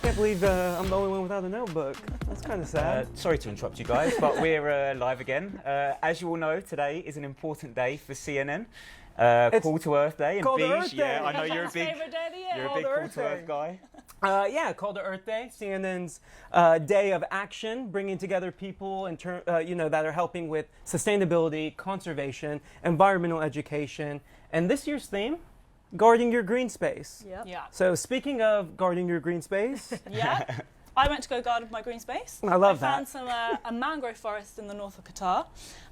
can't believe I'm the only one without a notebook. That's kind of sad. Sorry to interrupt you guys, but we're live again. As you all know, today is an important day for CNN. Call to Earth Day. And Call to Beige, Earth Day. yeah, I know you're a big, Favorite day of the year. you're a Call big to Call Earth to Earth Day. guy. Yeah, Call to Earth Day, CNN's day of action, bringing together people that are helping with sustainability, conservation, environmental education, and this year's theme, guarding your green space. Yep. Yeah. So speaking of guarding your green space, Yeah. I went to go guard my green space. I love I that. found a mangrove forest in the north of Qatar,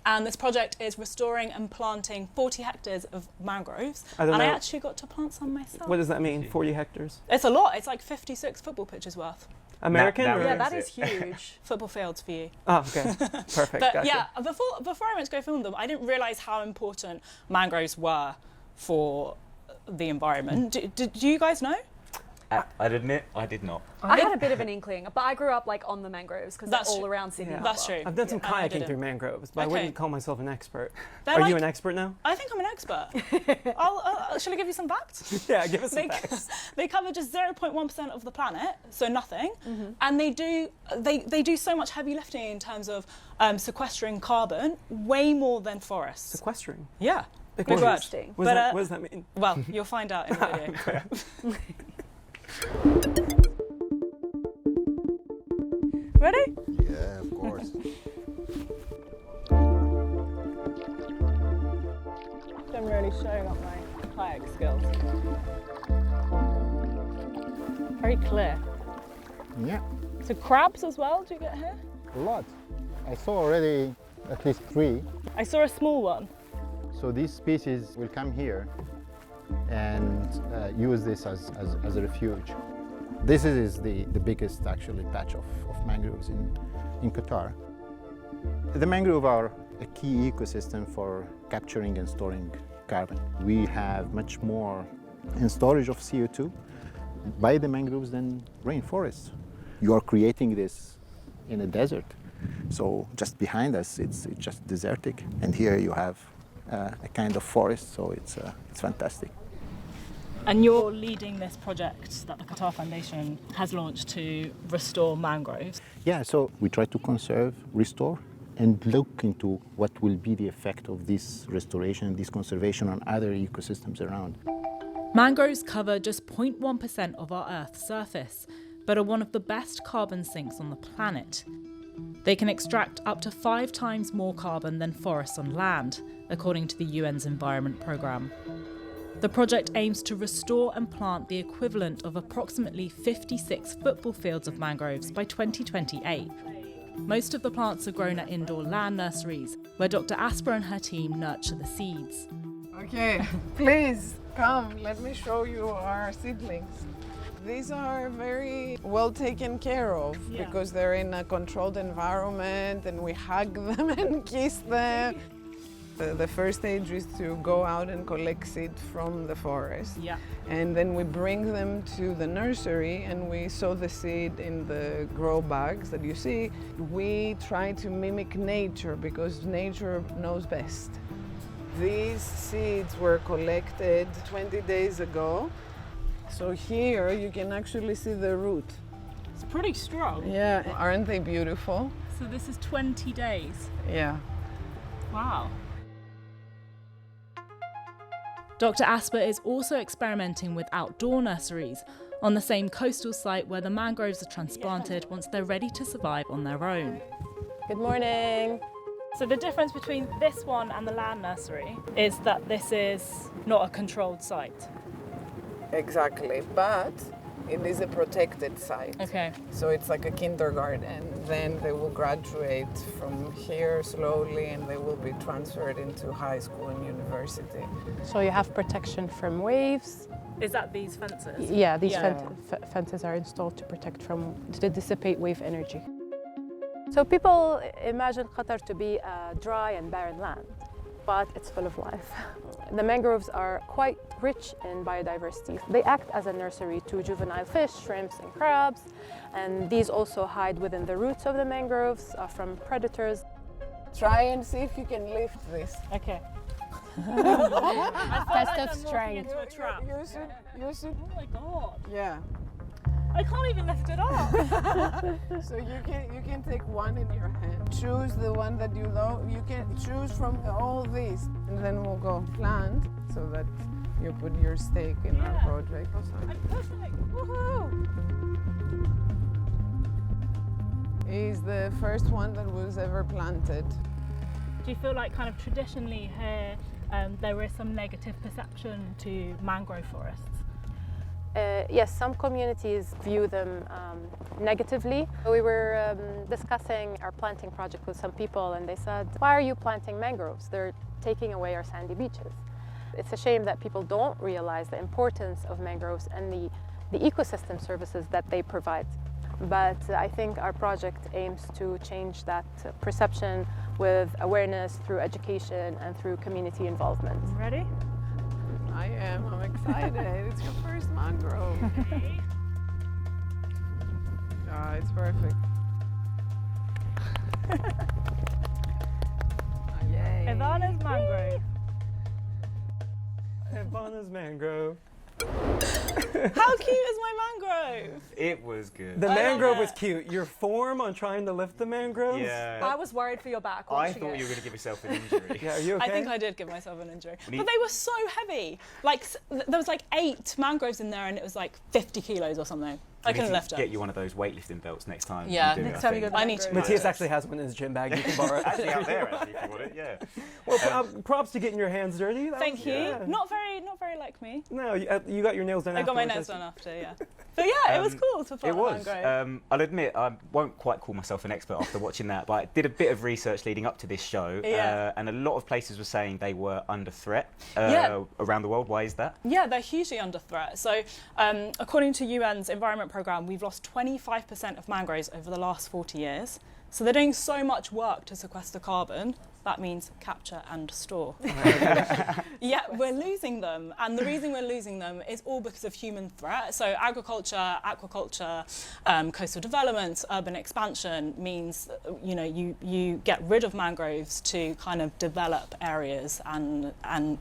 and this project is restoring and planting 40 hectares of mangroves. I don't and I know. actually got to plant some myself. What does that mean? 40 hectares. It's a lot. It's like 56 football pitches worth. American? That or? Yeah, That's that is it. huge. Football fields for you. Oh, okay. Perfect. But Gotcha. yeah, before I went to go film them, I didn't realise how important mangroves were for the environment. Did you guys know? I'd admit, I did not. I had a bit of an inkling, but I grew up like on the mangroves because they're That's all true. around Sydney. Yeah. as That's well. true. I've done some And I kayaking didn't. through mangroves, but I Okay. wouldn't call myself an expert. They're Are like- you an expert now? I think I'm an expert. Shall I give you some facts? Yeah, give us some They, facts. they cover just 0.1% of the planet, so nothing, and they do so much heavy lifting in terms of sequestering carbon, way more than forests. Sequestering. Yeah, Big big word. word. Interesting. What does that mean? Well, you'll find out in the video. Ready? Yeah, of course. I'm really showing up my kayak skills. Very clear. Yeah, So crabs as well, do you get here? a lot. I saw already at least 3. I saw a small one. So these species will come here and use this as a refuge. This is the biggest actually patch of mangroves in Qatar. The mangrove are a key ecosystem for capturing and storing carbon. We have much more in storage of CO2 by the mangroves than rainforests. You are creating this in a desert. So just behind us, it's just desertic. And here you have a kind of forest, so it's fantastic. And you're leading this project that the Qatar Foundation has launched to restore mangroves. Yeah, so we try to conserve, restore, and look into what will be the effect of this restoration, this conservation on other ecosystems around. Mangroves cover just 0.1% of our Earth's surface, but are one of the best carbon sinks on the planet. They can extract up to 5 times more carbon than forests on land, according to the UN's Environment Programme. The project aims to restore and plant the equivalent of approximately 56 football fields of mangroves by 2028. Most of the plants are grown at indoor land nurseries, where Dr. Asper and her team nurture the seeds. Okay, please come, let me show you our seedlings. These are very well taken care of because they're in a controlled environment and we hug them and kiss them. The first stage is to go out and collect seed from the forest. Yeah. And then we bring them to the nursery and we sow the seed in the grow bags that you see. We try to mimic nature because nature knows best. These seeds were collected 20 days ago. So here you can actually see the root. It's pretty strong. Yeah, aren't they beautiful? So this is 20 days. Yeah. Wow. Dr. Asper is also experimenting with outdoor nurseries on the same coastal site where the mangroves are transplanted once they're ready to survive on their own. Good morning. So the difference between this one and the land nursery is that this is not a controlled site. Exactly, but it is a protected site. Okay. So it's like a kindergarten. Then they will graduate from here slowly and they will be transferred into high school and university. So you have protection from waves. Is that these fences? Yeah, these Yeah. fences are installed to protect to dissipate wave energy. So people imagine Qatar to be a dry and barren land, but it's full of life. The mangroves are quite rich in biodiversity. They act as a nursery to juvenile fish, shrimps, and crabs, and these also hide within the roots of the mangroves from predators. Try and see if you can lift this. Okay. Test of strength. Into a trap. You should. Oh my god. Yeah. I can't even lift it up. So you can take one in your hand. Choose the one that you love. You can choose from all these, and then we'll go plant so that you put your stake in our project. I'm pushing. Woohoo! He's the first one that was ever planted. Do you feel like kind of traditionally here there is some negative perception to mangrove forests? Yes, some communities view them negatively. We were discussing our planting project with some people, and they said, "Why are you planting mangroves? They're taking away our sandy beaches." It's a shame that people don't realize the importance of mangroves and the ecosystem services that they provide. But I think our project aims to change that perception with awareness through education and through community involvement. Ready? I am. I'm excited. It's your first mangrove. Ah, it's perfect. Yay. Ivana's mangrove. Ivana's mangrove. How cute is my mangrove? It was good. The I love mangrove it. was cute. Your form on trying to lift the mangroves? Yeah. I was worried for your back. I watching thought it. you were going to give yourself an injury. Yeah, are you okay? I think I did give myself an injury. We need- But they were so heavy. Like, there was like 8 mangroves in there and it was like 50 kilos or something. I couldn't lift Get it. you one of those weightlifting belts next time. Yeah. you do it, Next I time you think. go to I need to- mangrove. Matthias actually has one in his gym bag. You can borrow it. Actually, out there, actually, if you want it, yeah. Well, props to getting your hands dirty. That Thank was- you. yeah. Not very like me. No, you got your nails done I got my afterwards, nails done after, yeah. But yeah, it was cool to It plant a was. mangrove. I'll admit, I won't quite call myself an expert after watching that, but I did a bit of research leading up to this show, Yeah. and a lot of places were saying they were under threat Yeah. around the world. Why is that? Yeah, they're hugely under threat. So, according to UN's Environment Programme, we've lost 25% of mangroves over the last 40 years. So they're doing so much work to sequester carbon. That means capture and store. Yeah, we're losing them. And the reason we're losing them is all because of human threat. So agriculture, aquaculture, coastal development, urban expansion means, you get rid of mangroves to kind of develop areas and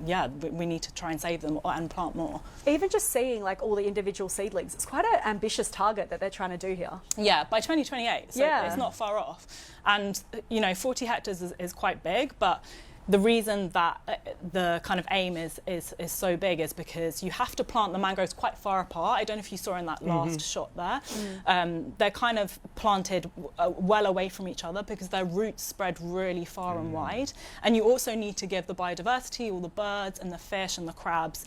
yeah, we need to try and save them and plant more. Even just seeing like all the individual seedlings, it's quite an ambitious target that they're trying to do here. Yeah, by 2028, so Yeah. it's not far off. And, 40 hectares is quite big, but the reason that the kind of aim is so big is because you have to plant the mangroves quite far apart. I don't know if you saw in that last shot there. They're kind of planted well away from each other because their roots spread really far and wide. And you also need to give the biodiversity, all the birds and the fish and the crabs,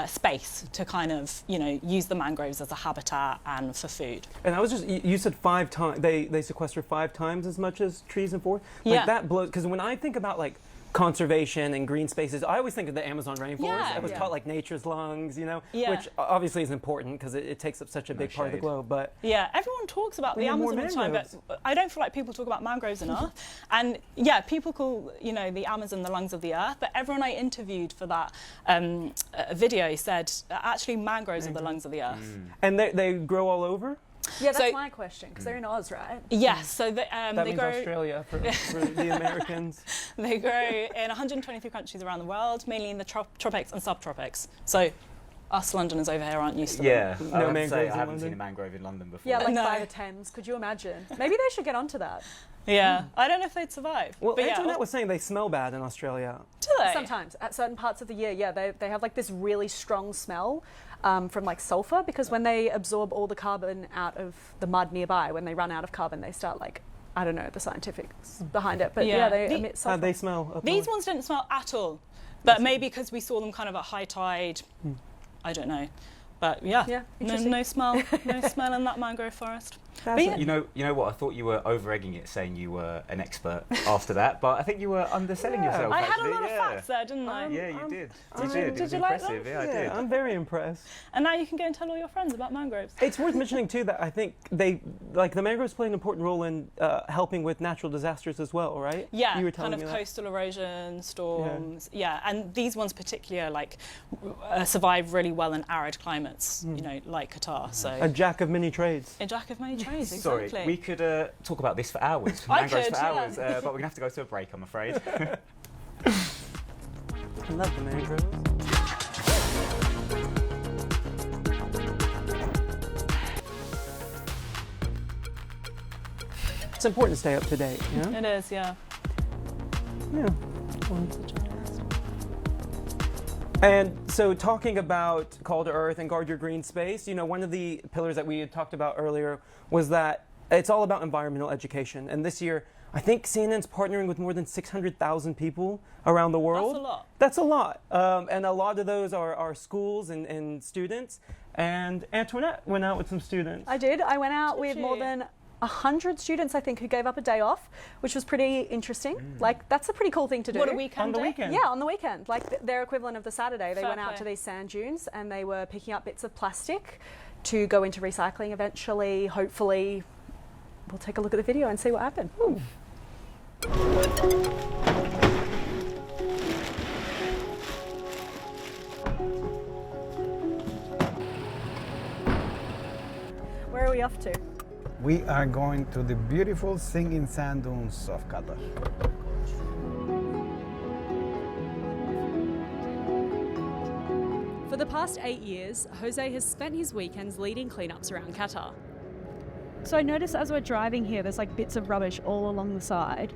space to kind of, use the mangroves as a habitat and for food. And I was you said 5 times, they sequester 5 times as much as trees and forests? Like Yeah. that blows, because when I think about like conservation and green spaces, I always think of the Amazon rainforest. Yeah. It was Yeah. called like nature's lungs, Yeah. which obviously is important because it takes up such a big part of the shade. globe, but Yeah, everyone talks about We the need more Amazon all the time, but I don't feel like people talk about mangroves enough. And yeah, people call, the Amazon the lungs of the earth, but everyone I interviewed for that video said actually mangroves are the lungs of the earth. and they grow all over? Yeah, that's So- my question, because they're in Oz, right? Yes, so That they means grow. Australia for the Americans. They grow in 123 countries around the world, mainly in the tropics and subtropics. So us Londoners over here aren't used to them. Yeah, No I have to mangroves say, in I haven't London? seen a mangrove in London before. Yeah, like No. by the Thames. Could you imagine? Maybe they should get onto that. Yeah, I don't know if they'd survive. Well, but yeah, Antoinette was saying they smell bad in Australia. do they? Sometimes, at certain parts of the year, yeah, they have like this really strong smell from like sulfur, because when they absorb all the carbon out of the mud nearby, when they run out of carbon, they start like, I don't know the scientifics behind it, but yeah, they emit sulfur. They smell. Up These north. ones didn't smell at all, but maybe because we saw them kind of at high tide. I don't know, but yeah, Yeah, no interesting. smell, no smell in that mangrove forest. That's But yeah, it. You know what? I thought you were over-egging it, saying you were an expert after that, but I think you were underselling Yeah. yourself. I had a actually. lot of Yeah. facts there, didn't I? Yeah, you did. Did You you- did. did It was you like them? impressive. Yeah, I did. I'm very impressed. And now you can go and tell all your friends about mangroves. It's worth mentioning too that I think the mangroves play an important role in helping with natural disasters as well, right? Yeah, you were kind telling of me that. coastal erosion, storms. Yeah, and these ones particularly survive really well in arid climates, like Qatar. So A jack of many trades. a jack of many trades, Sorry, exactly. we could talk about this for hours. I Mangroves could, for yeah. hours, but we're going to have to go to a break, I'm afraid. I love the mangroves. it's important to stay up to date. You know? It is, yeah. Yeah. And so talking about Call to Earth and Guard Your Green Space, you know, one of the pillars that we had talked about earlier was that it's all about environmental education. And this year, I think CNN's partnering with more than 600,000 people around the world. That's a lot. That's a lot. And a lot of those are schools and students. And Antoinette went out with some students. I did. I went out Did with you? more than 100 students, I think, who gave up a day off, which was pretty interesting. Like, that's a pretty cool thing to do. What a weekend On the day. weekend. Yeah, on the weekend. Like, their equivalent of the Saturday. They Fair went out play. to these sand dunes and they were picking up bits of plastic to go into recycling eventually. Hopefully, we'll take a look at the video and see what happened. Where are we off to? We are going to the beautiful singing sand dunes of Qatar. For the past 8 years, Jose has spent his weekends leading cleanups around Qatar. So I noticed as we're driving here, there's like bits of rubbish all along the side.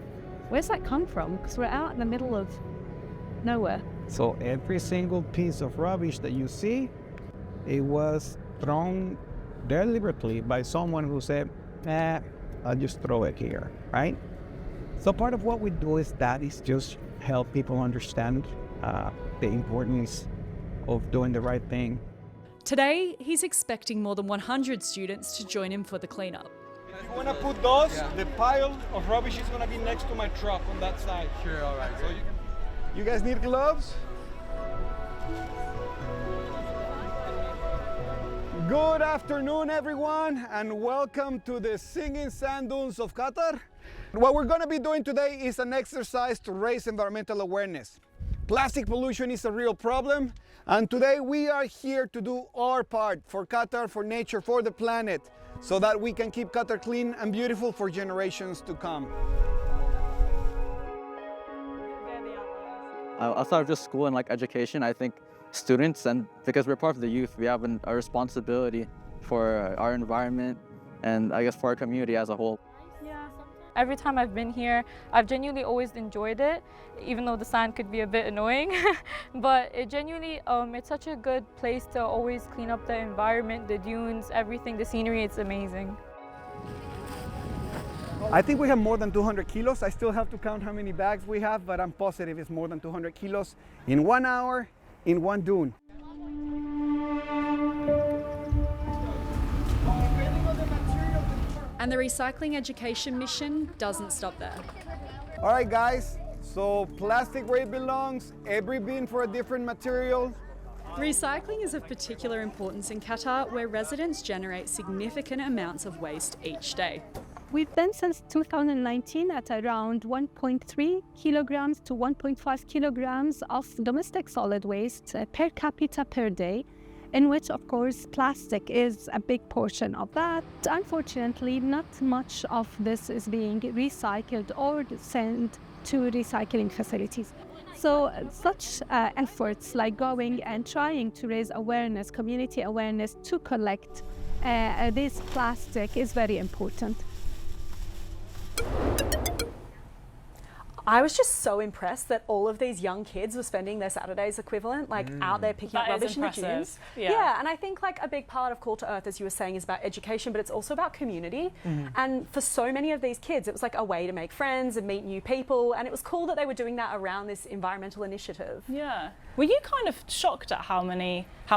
Where's that come from? Because we're out in the middle of nowhere. So every single piece of rubbish that you see, it was thrown deliberately by someone who said, I'll just throw it here, right? So part of what we do is just help people understand the importance of doing the right thing. Today, he's expecting more than 100 students to join him for the cleanup. If you want to put those, the pile of rubbish is going to be next to my truck on that side. Sure, all right. So you guys need gloves? Good afternoon, everyone, and welcome to the Singing Sand Dunes of Qatar. What we're going to be doing today is an exercise to raise environmental awareness. Plastic pollution is a real problem, and today we are here to do our part for Qatar, for nature, for the planet, so that we can keep Qatar clean and beautiful for generations to come. Outside of just school and like education, I think students, and because we're part of the youth, we have a responsibility for our environment and I guess for our community as a whole. Every time I've been here, I've genuinely always enjoyed it, even though the sand could be a bit annoying. But it genuinely, it's such a good place to always clean up the environment, the dunes, everything, the scenery, it's amazing. I think we have more than 200 kilos. I still have to count how many bags we have, but I'm positive it's more than 200 kilos in 1 hour, in one dune. And the recycling education mission doesn't stop there. All right, guys, so plastic where it belongs, every bin for a different material. Recycling is of particular importance in Qatar, where residents generate significant amounts of waste each day. We've been since 2019 at around 1.3 kilograms to 1.5 kilograms of domestic solid waste per capita per day, in which, of course, plastic is a big portion of that. Unfortunately, not much of this is being recycled or sent to recycling facilities. So such efforts like going and trying to raise awareness, community awareness to collect this plastic is very important. I was just so impressed that all of these young kids were spending their Saturdays equivalent, like out there picking up That is rubbish in the impressive. dunes. Yeah. And I think like a big part of Call to Earth, as you were saying, is about education, but it's also about community. And for so many of these kids, it was like a way to make friends and meet new people. And it was cool that they were doing that around this environmental initiative. Yeah. Were you kind of shocked at how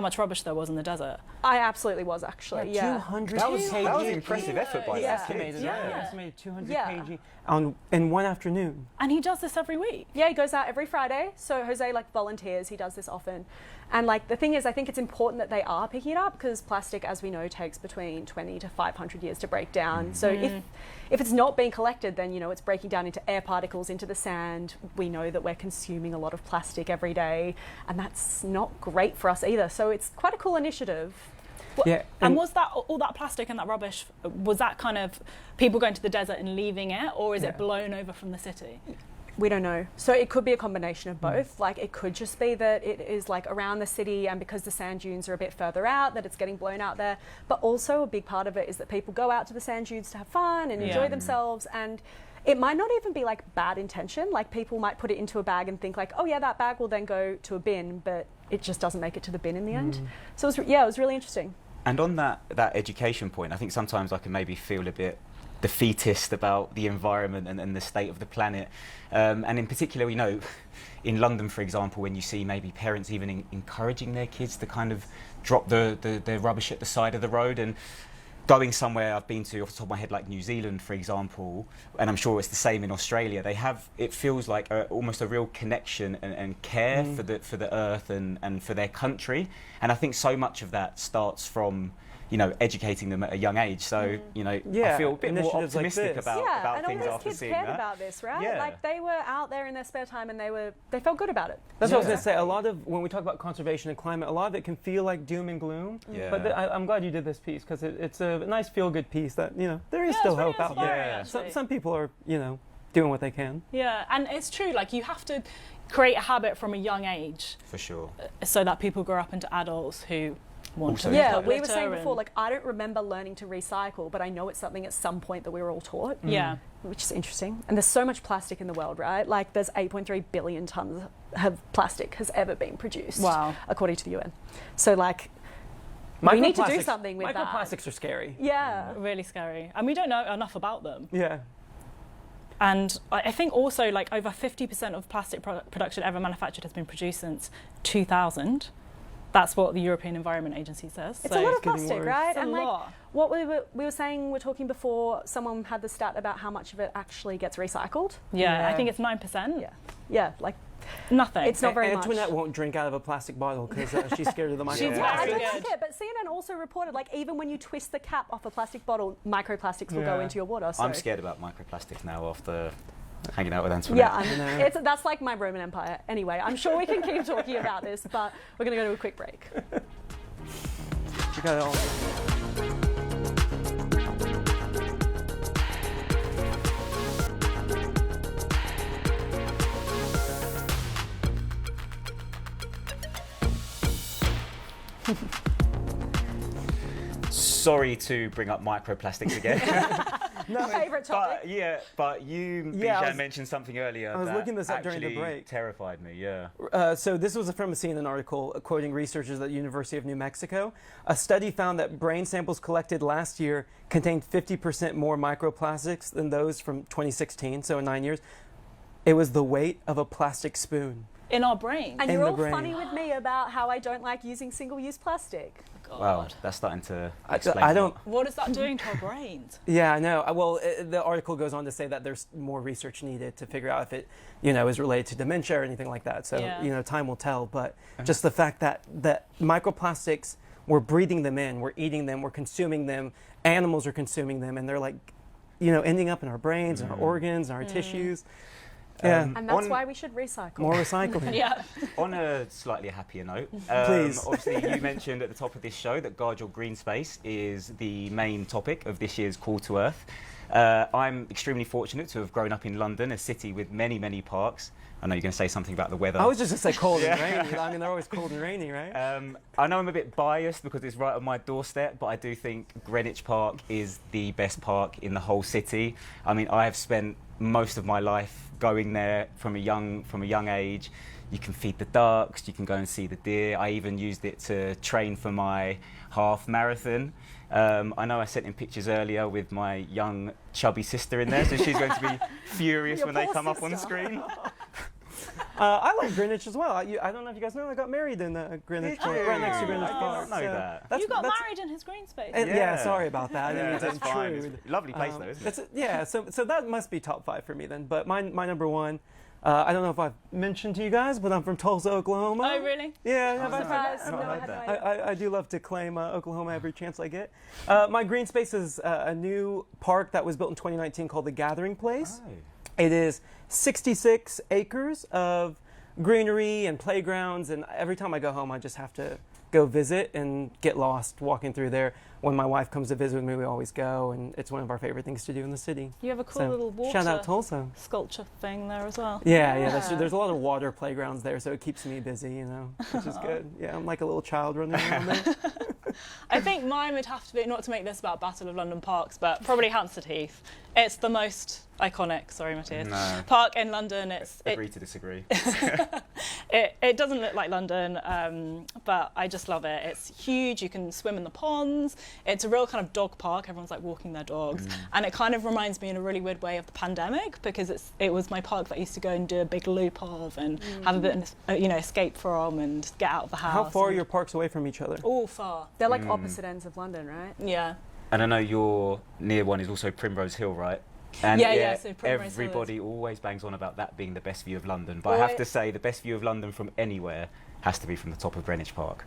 much rubbish there was in the desert? I absolutely was, actually. Yeah. 200 That was kg. an impressive effort by Yeah. those kids. Estimated, Yeah. estimated 200 Yeah. kg in one afternoon. And he does this every week. Yeah, he goes out every Friday. So Jose like volunteers. He does this often. And like the thing is, I think it's important that they are picking it up because plastic, as we know, takes between 20 to 500 years to break down. So if it's not being collected, then, you know, it's breaking down into air particles, into the sand. We know that we're consuming a lot of plastic every day, and that's not great for us either. So it's quite a cool initiative. Yeah, And was that all that plastic and that rubbish, was that kind of people going to the desert and leaving it, or is it blown over from the city? We don't know. So it could be a combination of both. Like it could just be that it is like around the city, and because the sand dunes are a bit further out, that it's getting blown out there. But also a big part of it is that people go out to the sand dunes to have fun and enjoy themselves, and it might not even be like bad intention. Like people might put it into a bag and think like, oh yeah, that bag will then go to a bin, but it just doesn't make it to the bin in the end. So it was really interesting. And on that education point, I think sometimes I can maybe feel a bit defeatist about the environment and the state of the planet. And in particular, you know, in London, for example, when you see maybe parents even encouraging their kids to kind of drop the rubbish at the side of the road, and going somewhere I've been to off the top of my head, like New Zealand, for example, and I'm sure it's the same in Australia, they have, it feels like almost a real connection and care for the earth and for their country. And I think so much of that starts from, you know, educating them at a young age. So, you know, I feel a bit more optimistic about things after seeing that. And all these kids cared about this, right? Yeah. Like they were out there in their spare time and they felt good about it. That's what I was going to say. A lot of, when we talk about conservation and climate, a lot of it can feel like doom and gloom. Yeah. But I'm glad you did this piece, because it's a nice feel-good piece that, you know, there is still hope out there. Some people are, you know, doing what they can. Yeah, and it's true, like you have to create a habit from a young age. For sure. So that people grow up into adults who want to we were saying before, like I don't remember learning to recycle, but I know it's something at some point that we were all taught. Yeah. Which is interesting. And there's so much plastic in the world, right? Like there's 8.3 billion tons of plastic has ever been produced. Wow. According to the UN. So like we need to do something with that. Microplastics are scary. Yeah. Really scary. And we don't know enough about them. Yeah. And I think also like over 50% of plastic production ever manufactured has been produced since 2000. That's what the European Environment Agency says. It's a lot of plastic, right? It's and like lot. what we were saying, we're talking before, someone had the stat about how much of it actually gets recycled. Yeah, I think it's 9%. Yeah, like nothing. It's not very much. Antoinette won't drink out of a plastic bottle because she's scared of the microplastics. I don't like it, but CNN also reported like even when you twist the cap off a plastic bottle, microplastics will go into your water. So. I'm scared about microplastics now after hanging out with Antoinette. Yeah, that's like my Roman Empire. Anyway, I'm sure we can keep talking about this, but we're going to go to a quick break. You got it all. Sorry to bring up microplastics again. Favourite topic. But you, Bijan, mentioned something earlier. I was that looking this up during the actually break. Terrified me. So this was from a CNN article quoting researchers at the University of New Mexico. A study found that brain samples collected last year contained 50% more microplastics than those from 2016. So in 9 years, it was the weight of a plastic spoon. In our brain. And you're all funny with me about how I don't like using single-use plastic. Wow, that's starting to I don't. What is that doing to our brains? Yeah, I know. Well, the article goes on to say that there's more research needed to figure out if it, you know, is related to dementia or anything like that. So, you know, time will tell. But just the fact that microplastics, we're breathing them in, we're eating them, we're consuming them, animals are consuming them, and they're like, you know, ending up in our brains and our organs and our tissues. Yeah. And that's why we should recycle. More recycling. Yeah. On a slightly happier note, Please. Obviously you mentioned at the top of this show that Guard Your Green Space is the main topic of this year's Call to Earth. I'm extremely fortunate to have grown up in London, a city with many, many parks. I know you're going to say something about the weather. I was just going to say cold and rainy. I mean, they're always cold and rainy, right? I know I'm a bit biased because it's right on my doorstep, but I do think Greenwich Park is the best park in the whole city. I mean, I have spent most of my life going there from a young age. You can feed the ducks, you can go and see the deer. I even used it to train for my half marathon. I know I sent in pictures earlier with my young chubby sister in there, so she's going to be furious when they come up on the screen. I like Greenwich as well. I don't know if you guys know, I got married in Greenwich Park, right next to Greenwich Park. I didn't know that. You got married in his green space. Yeah, sorry about that. I didn't mean to that's fine. intrude. It's a lovely place though, isn't it? Yeah, so that must be top 5 for me then. But my number 1, I don't know if I've mentioned to you guys, but I'm from Tulsa, Oklahoma. Oh, really? Yeah. I'm surprised. No, I had no idea. I do love to claim Oklahoma every chance I get. My green space is a new park that was built in 2019 called The Gathering Place. Oh. It is 66 acres of greenery and playgrounds, and every time I go home I just have to go visit and get lost walking through there. When my wife comes to visit with me, we always go, and it's one of our favorite things to do in the city. You have a cool So, little water shout out Tulsa. sculpture thing there as well. Yeah, there's a lot of water playgrounds there, so it keeps me busy, you know, which is good. Yeah, I'm like a little child running around there. I think mine would have to be, not to make this about Battle of London Parks, but probably Hampstead Heath. It's the most iconic, sorry Matthias, park in London. Agree to disagree. It doesn't look like London, but I just love it. It's huge, you can swim in the ponds. It's a real kind of dog park, everyone's like walking their dogs. And it kind of reminds me in a really weird way of the pandemic, because it was my park that I used to go and do a big loop of and have a bit of, you know, escape from and get out of the house. How far are your parks away from each other? All far. They're like opposite ends of London, right? Yeah. And I know your near one is also Primrose Hill, right? And yeah, so Primrose Hill everybody always bangs on about that being the best view of London. But I have to say, the best view of London from anywhere has to be from the top of Greenwich Park.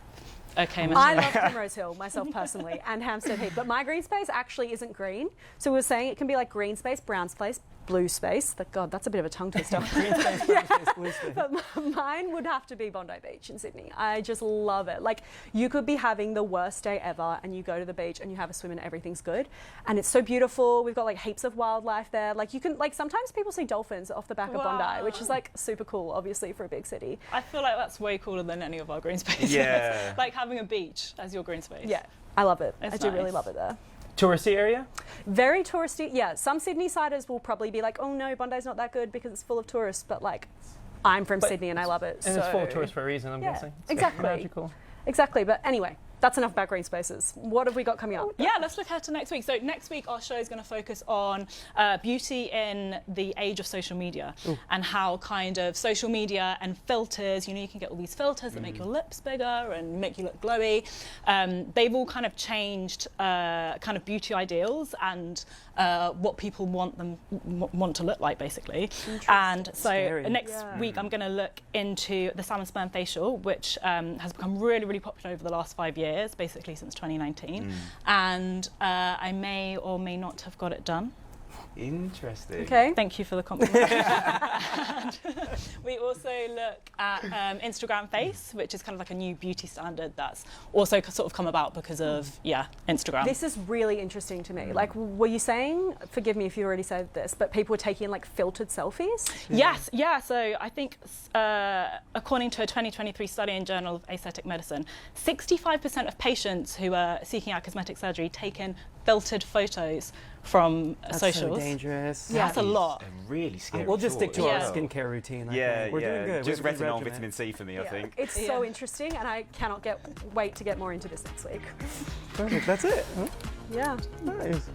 Okay, I love Primrose Hill myself personally, and Hampstead Heath, but my green space actually isn't green. So we were saying it can be like green space, brown space, blue space. God, that's a bit of a tongue twister. Green space, brown space, blue space. But mine would have to be Bondi Beach in Sydney. I just love it. Like, you could be having the worst day ever and you go to the beach and you have a swim and everything's good. And it's so beautiful. We've got like heaps of wildlife there. Like, you can, like, sometimes people see dolphins off the back of Bondi, which is like super cool, obviously, for a big city. I feel like that's way cooler than any of our green spaces. Yeah. Like having a beach as your green space. Yeah, I love it. It's I do really nice. love it there. Touristy area? Very touristy, yeah. Some Sydney-siders will probably be like, oh no, Bondi's not that good because it's full of tourists, but like, I'm from Sydney and I love it. And it's full of tourists for a reason, I'm guessing. It's exactly. magical. Exactly, but anyway, that's enough about green spaces. What have we got coming up? Yeah, let's look ahead to next week. So next week our show is going to focus on beauty in the age of social media and how kind of social media and filters, you know, you can get all these filters that make your lips bigger and make you look glowy. They've all kind of changed kind of beauty ideals and what people want to look like, basically. And so next week I'm going to look into the salmon sperm facial, which has become really, really popular over the last 5 years, basically since 2019. And I may or may not have got it done. Interesting. Okay. Thank you for the compliment. We also look at Instagram Face, which is kind of like a new beauty standard that's also sort of come about because of, Instagram. This is really interesting to me. Like, were you saying, forgive me if you already said this, but people were taking like filtered selfies? Yes, yeah. So I think according to a 2023 study in Journal of Aesthetic Medicine, 65% of patients who are seeking out cosmetic surgery taken filtered photos from socials. So dangerous. Yeah, that's a lot. Really scary. We'll just stick to our Yeah. skincare routine. Yeah, I think. We're doing good. Just We're doing retinol and regimen. vitamin C for me, I think. It's so interesting, and I cannot wait to get more into this next week. Perfect. That's it. Huh? Yeah. Nice.